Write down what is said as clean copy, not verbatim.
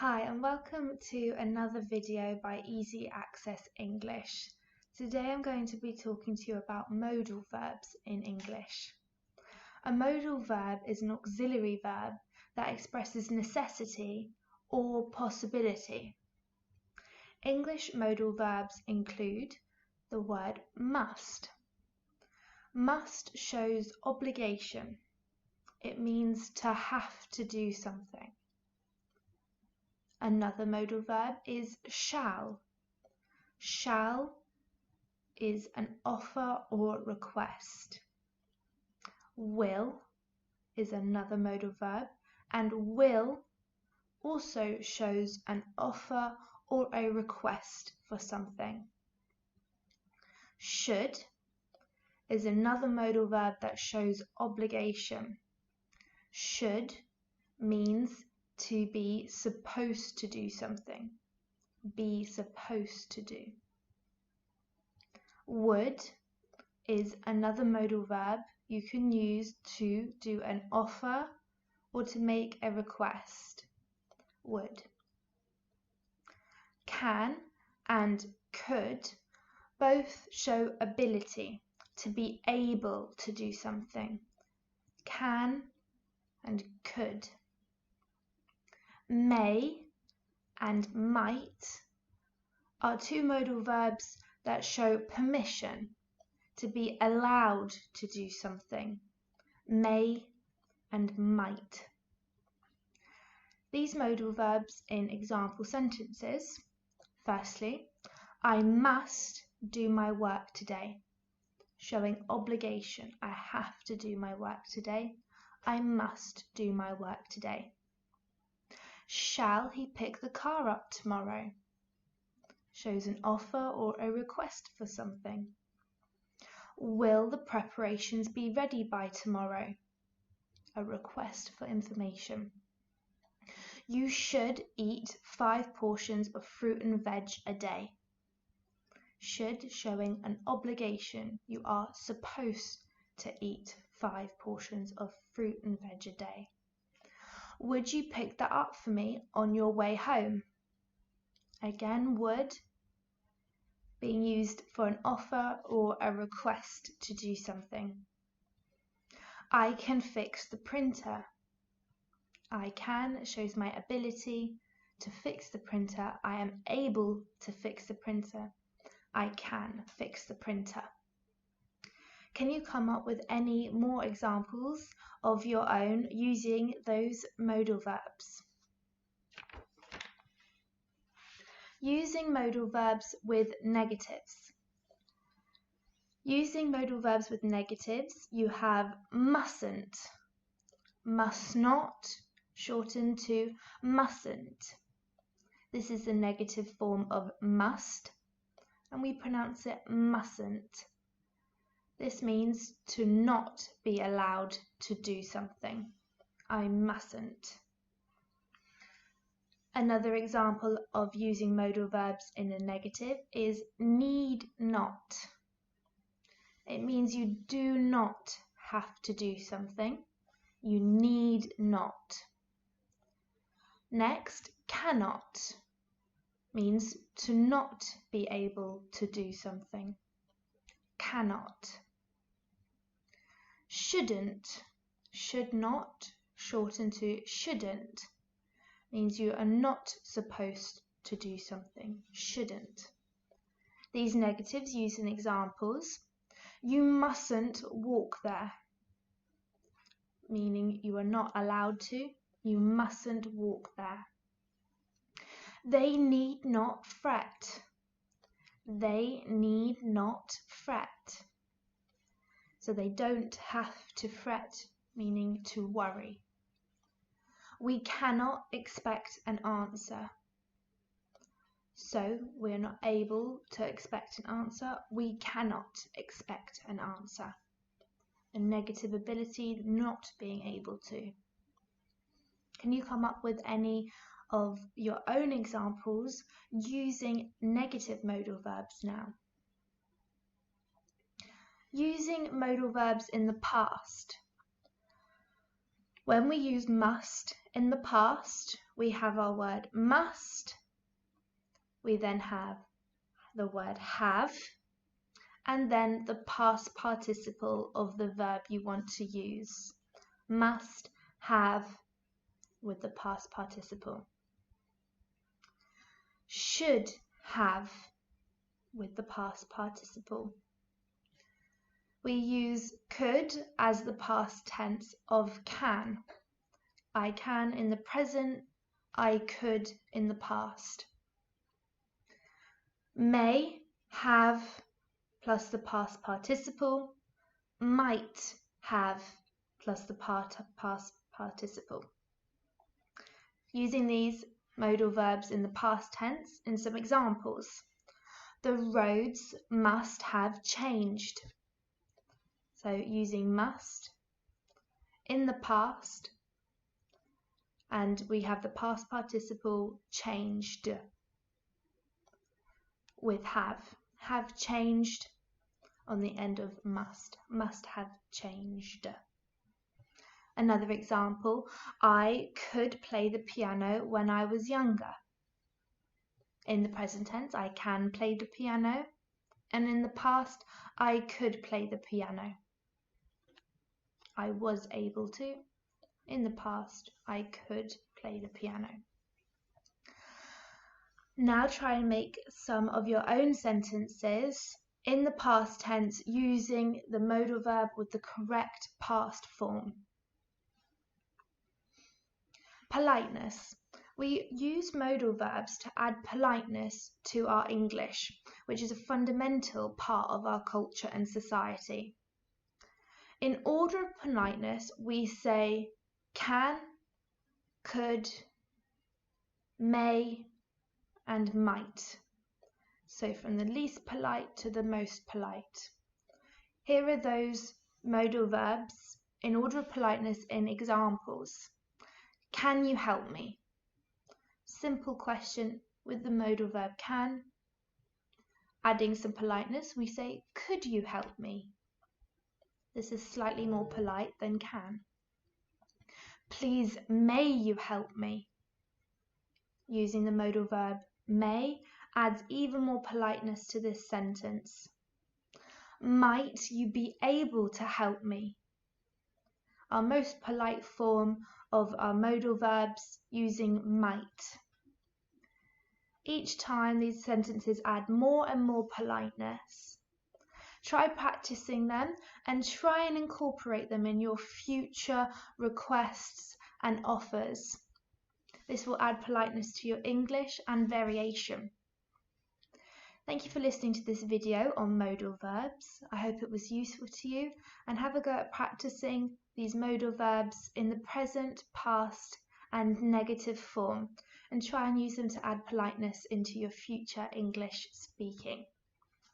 Hi and welcome to another video by Easy Access English. Today I'm going to be talking to you about modal verbs in English. A modal verb is an auxiliary verb that expresses necessity or possibility. English modal verbs include the word must. Must shows obligation. It means to have to do something. Another modal verb is shall. Shall is an offer or request. Will is another modal verb, and will also shows an offer or a request for something. Should is another modal verb that shows obligation. Should means to be supposed to do something. Be supposed to do. Would is another modal verb you can use to do an offer or to make a request. Would. Can and could both show ability, to be able to do something. Can and could. May and might are two modal verbs that show permission, to be allowed to do something. May and might. These modal verbs in example sentences. Firstly, I must do my work today, showing obligation. I have to do my work today. I must do my work today. Shall he pick the car up tomorrow? Shows an offer or a request for something. Will the preparations be ready by tomorrow? A request for information. You should eat 5 portions of fruit and veg a day. Should showing an obligation. You are supposed to eat 5 portions of fruit and veg a day. Would you pick that up for me on your way home? Again, would being used for an offer or a request to do something. I can fix the printer. I can shows my ability to fix the printer. I am able to fix the printer. I can fix the printer. Can you come up with any more examples of your own using those modal verbs? Using modal verbs with negatives. Using modal verbs with negatives, you have mustn't, must not, shortened to mustn't. This is the negative form of must, and we pronounce it mustn't. This means to not be allowed to do something. I mustn't. Another example of using modal verbs in a negative is need not. It means you do not have to do something. You need not. Next, cannot means to not be able to do something. Cannot. Shouldn't, should not, shortened to shouldn't, means you are not supposed to do something. Shouldn't. These negatives used in examples. You mustn't walk there, meaning you are not allowed to. You mustn't walk there. They need not fret. They need not fret. So they don't have to fret, meaning to worry. We cannot expect an answer. So we're not able to expect an answer. We cannot expect an answer. A negative ability, not being able to. Can you come up with any of your own examples using negative modal verbs now? Using modal verbs in the past. When we use must in the past, we have our word must. We then have the word have, and then the past participle of the verb you want to use. Must, have, with the past participle. Should have, with the past participle. We use could as the past tense of can. I can in the present, I could in the past. May, have, plus the past participle. Might have, plus the past participle. Using these modal verbs in the past tense in some examples. The roads must have changed. So using must in the past, and we have the past participle changed with have changed on the end of must have changed. Another example, I could play the piano when I was younger. In the present tense, I can play the piano, and in the past, I could play the piano. I was able to. In the past, I could play the piano. Now try and make some of your own sentences in the past tense using the modal verb with the correct past form. Politeness. We use modal verbs to add politeness to our English, which is a fundamental part of our culture and society. In order of politeness, we say can, could, may, and might. So from the least polite to the most polite. Here are those modal verbs in order of politeness in examples. Can you help me? Simple question with the modal verb can. Adding some politeness, we say, could you help me? This is slightly more polite than can. Please, may you help me? Using the modal verb may adds even more politeness to this sentence. Might you be able to help me? Our most polite form of our modal verbs using might. Each time these sentences add more and more politeness. Try practicing them and try and incorporate them in your future requests and offers. This will add politeness to your English and variation. Thank you for listening to this video on modal verbs. I hope it was useful to you, and have a go at practicing these modal verbs in the present, past and negative form, and try and use them to add politeness into your future English speaking.